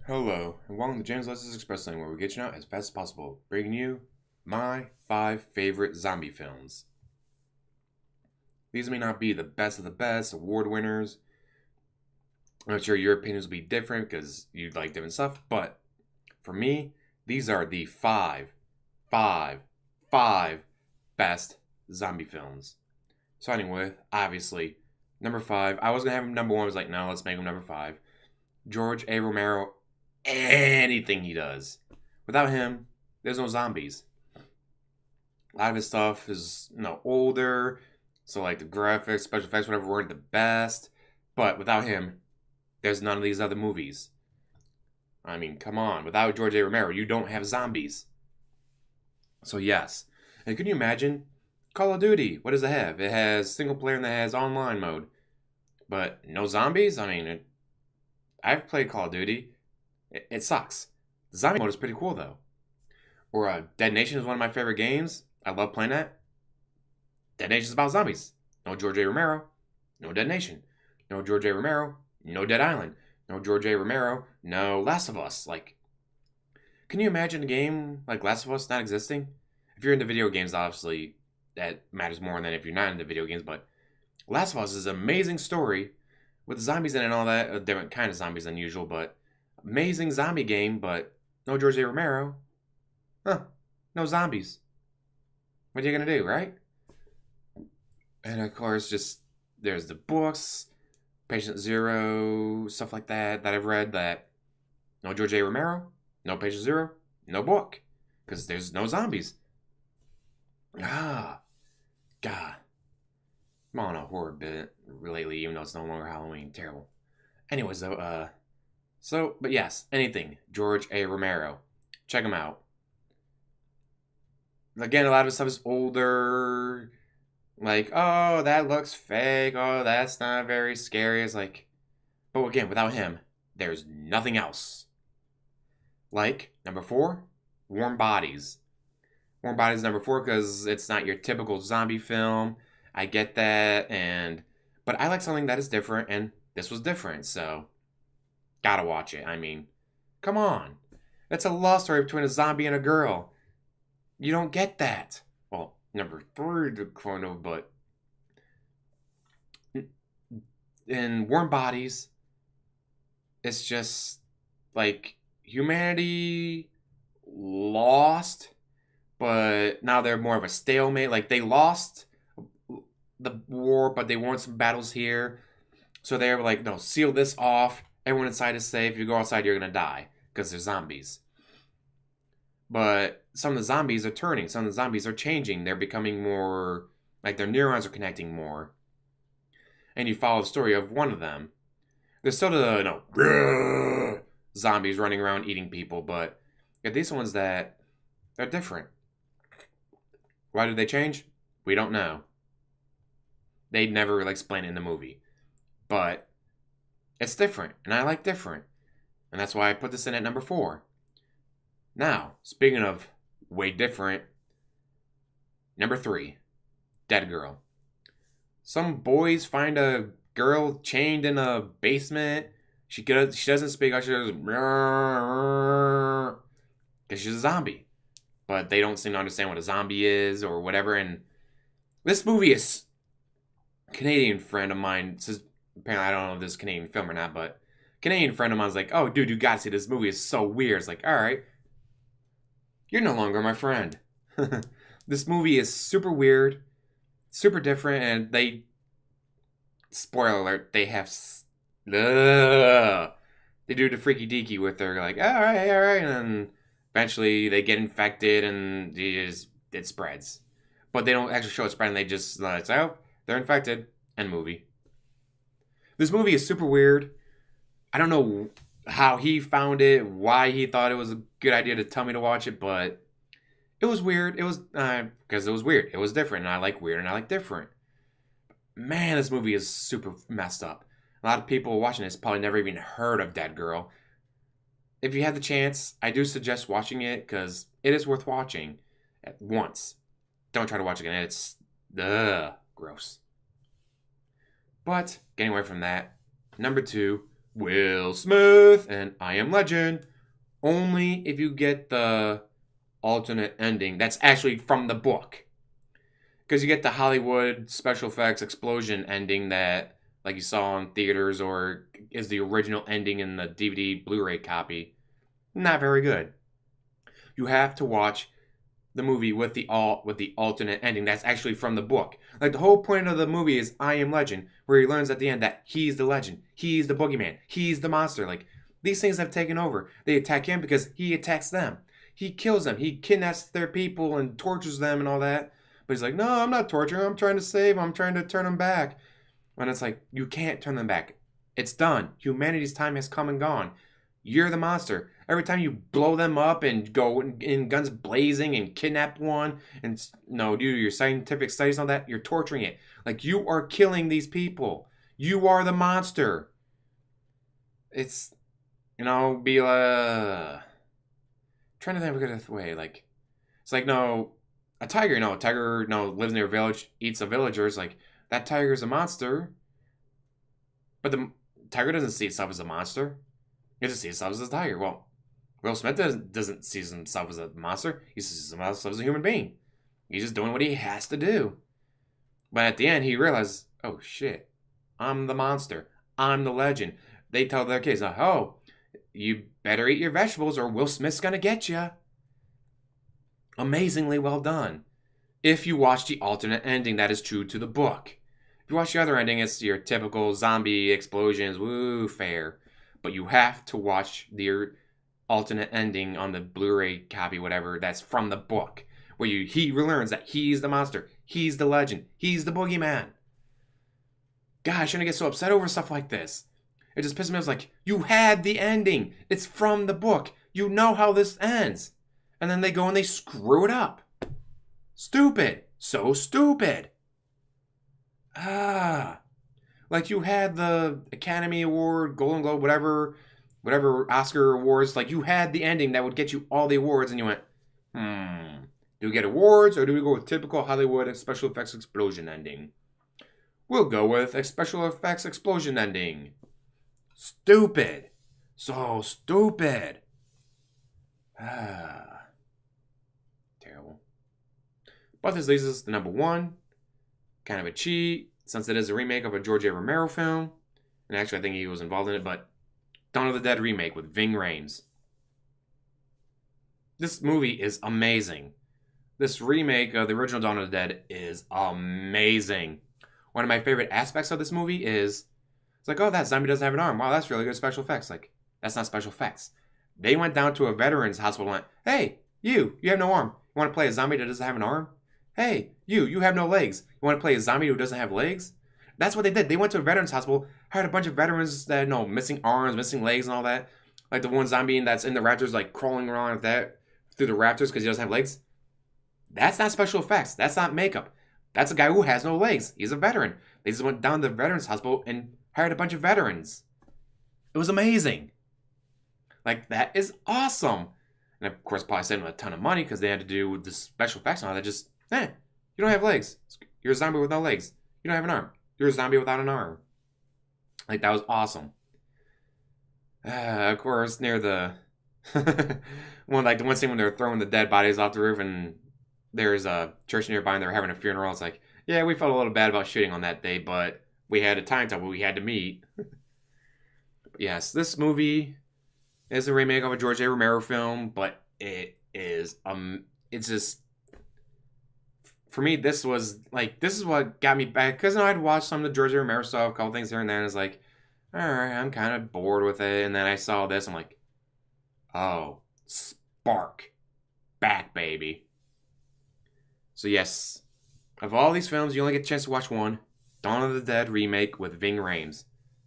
Hello, and welcome to James Lester's Express Lane, where we get you out as fast as possible, bringing you my 5 favorite zombie films. These may not be the best of the best, award winners. I'm sure your opinions will be different because you like different stuff, but for me, these are the five, five best zombie films. Starting with, obviously, number 5. I was going to have him number 1, I was like, no, let's make him number 5. George A. Romero, anything he does. Without him, there's no zombies. A lot of his stuff is, older, so like the graphics, special effects, whatever, weren't the best. But without him, there's none of these other movies. I mean, come on. Without George A. Romero, you don't have zombies. So yes. And can you imagine? Call of Duty, what does it have? It has single player and it has online mode. But no zombies? I mean, I've played Call of Duty. It sucks. The zombie mode is pretty cool though. Or Dead Nation is one of my favorite games. I love playing that. Dead Nation is about zombies. No George A. Romero, no Dead Nation. No George A. Romero, no Dead Island. No George A. Romero, no Last of Us. Like, can you imagine a game like Last of Us not existing? If you're into video games, obviously that matters more than if you're not into video games. But Last of Us is an amazing story with zombies in it and all that. A different kind of zombies than usual, but amazing zombie game. But no George A. Romero. Huh? No zombies. What are you gonna do, right? And of course, just there's the books, Patient Zero, stuff like that I've read. That no George A. Romero, no Patient Zero, no book, because there's no zombies. Ah, God, I'm on a horror bit lately, even though it's no longer Halloween. Terrible. Anyways, though, but yes, anything George A. Romero, check him out. Again, a lot of his stuff is older. Like, oh, that looks fake. Oh, that's not very scary. It's like, but again, without him, there's nothing else. Like, number 4, Warm Bodies. Warm Bodies number 4 because it's not your typical zombie film. I get that, but I like something that is different, and this was different, so gotta watch it. I mean, come on. It's a love story between a zombie and a girl. You don't get that. Well, number 3, kind of, but in Warm Bodies, it's just like humanity lost, but now they're more of a stalemate. Like they lost the war, but they won some battles here. So they were like, no, seal this off. Everyone inside is safe. If you go outside, you're going to die because they're zombies. But some of the zombies are turning. Some of the zombies are changing. They're becoming more, like their neurons are connecting more. And you follow the story of one of them. There's still the, zombies running around eating people, but you these ones that are different. Why did they change? We don't know. They never really explain it in the movie. But it's different, and I like different. And that's why I put this in at number 4. Now, speaking of way different, number 3, Dead Girl. Some boys find a girl chained in a basement. She doesn't speak. She goes because she's a zombie, but they don't seem to understand what a zombie is or whatever. And this movie is a Canadian friend of mine says. Apparently, I don't know if this is a Canadian film or not, but a Canadian friend of mine was like, "Oh, dude, you gotta see this movie. It's so weird." It's like, all right, you're no longer my friend. This movie is super weird, super different, and spoiler alert, they have they do the freaky deaky with their like, all right, and then eventually they get infected and it spreads, but they don't actually show it spreading. They just say, oh, they're infected, and movie. This movie is super weird. I don't know how he found it, why he thought it was a good idea to tell me to watch it, but it was weird. It was because it was weird. It was different, and I like weird and I like different. Man, this movie is super messed up. A lot of people watching this probably never even heard of Dead Girl. If you have the chance, I do suggest watching it because it is worth watching at once. Don't try to watch it again. It's gross. But getting away from that, number 2, Will Smith and I Am Legend. Only if you get the alternate ending that's actually from the book. Because you get the Hollywood special effects explosion ending that, like you saw in theaters, or is the original ending in the DVD Blu-ray copy. Not very good. You have to watch the movie with the alternate ending that's actually from the book. Like the whole point of the movie is I Am Legend, where he learns at the end that he's the legend, he's the boogeyman, he's the monster. Like these things have taken over. They attack him because he attacks them. He kills them. He kidnaps their people and tortures them and all that. But he's like, no, I'm not torturing them. I'm trying to save them. I'm trying to turn them back. And it's like, you can't turn them back. It's done. Humanity's time has come and gone. You're the monster. Every time you blow them up and go in guns blazing and kidnap one and do your scientific studies on that, you're torturing it. Like you are killing these people. You are the monster. It's, be trying to think of a good way. Like, it's like, no, a tiger, lives near a village, eats the villagers. Like, that tiger's a monster. But the tiger doesn't see itself as a monster. He just sees himself as a tiger. Well, Will Smith doesn't see himself as a monster. He sees himself as a human being. He's just doing what he has to do. But at the end, he realizes, oh shit, I'm the monster. I'm the legend. They tell their kids, oh, you better eat your vegetables or Will Smith's gonna get you. Amazingly well done. If you watch the alternate ending that is true to the book. If you watch the other ending, it's your typical zombie explosions, woo, fair. But you have to watch the alternate ending on the Blu-ray copy, whatever, that's from the book. Where he learns that he's the monster. He's the legend. He's the boogeyman. God, I shouldn't get so upset over stuff like this. It just pisses me off. It's like, you had the ending. It's from the book. You know how this ends. And then they go and they screw it up. Stupid. So stupid. Like you had the Academy Award, Golden Globe, whatever Oscar awards. Like you had the ending that would get you all the awards, and you went, do we get awards or do we go with typical Hollywood special effects explosion ending? We'll go with a special effects explosion ending. Stupid. So stupid. Terrible. But this leads us to number one. Kind of a cheat, since it is a remake of a George A. Romero film. And actually, I think he was involved in it, but Dawn of the Dead remake with Ving Rhames. This movie is amazing. This remake of the original Dawn of the Dead is amazing. One of my favorite aspects of this movie is, it's like, oh, that zombie doesn't have an arm. Wow, that's really good special effects. Like, that's not special effects. They went down to a veterans hospital and went, hey, you have no arm. You want to play a zombie that doesn't have an arm? Hey, you have no legs. You want to play a zombie who doesn't have legs? That's what they did. They went to a veterans hospital, hired a bunch of veterans that missing arms, missing legs and all that. Like the one zombie that's in the raptors, like crawling around like that through the raptors because he doesn't have legs. That's not special effects. That's not makeup. That's a guy who has no legs. He's a veteran. They just went down to the veterans hospital and hired a bunch of veterans. It was amazing. Like, that is awesome. And of course, probably saved them a ton of money because they had to do the special effects and all that. Just, you don't have legs. You're a zombie with no legs. You don't have an arm. You're a zombie without an arm. Like, that was awesome. Of course, near the the one scene when they're throwing the dead bodies off the roof and there's a church nearby and they're having a funeral. It's like, yeah, we felt a little bad about shooting on that day, but we had a timetable we had to meet. Yes, this movie is a remake of a George A. Romero film, but it is it's just, for me, this is what got me back, because I'd watched some of the George A. Romero stuff, a couple things here and there, and it's like, all right, I'm kind of bored with it, and then I saw this, I'm like, oh, spark, back, baby. So yes, of all these films, you only get a chance to watch one, Dawn of the Dead remake with Ving Rhames.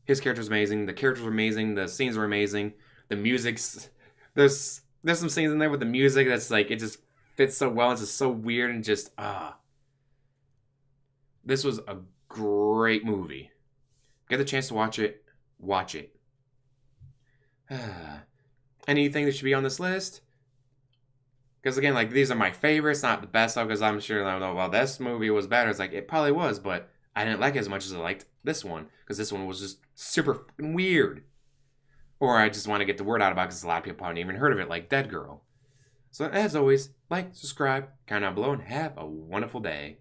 His character's amazing, the characters are amazing, the scenes are amazing, the music's, there's some scenes in there with the music that's like, it just fits so well, it's just so weird, and just, This was a great movie. Get the chance to watch it, watch it. Anything that should be on this list? Because again, like, these are my favorites, not the best of, because I'm sure, well, this movie was better. It's like, it probably was, but I didn't like it as much as I liked this one, because this one was just super weird. Or I just want to get the word out about it because a lot of people haven't even heard of it, like Dead Girl. So as always, like, subscribe, comment down below, and have a wonderful day.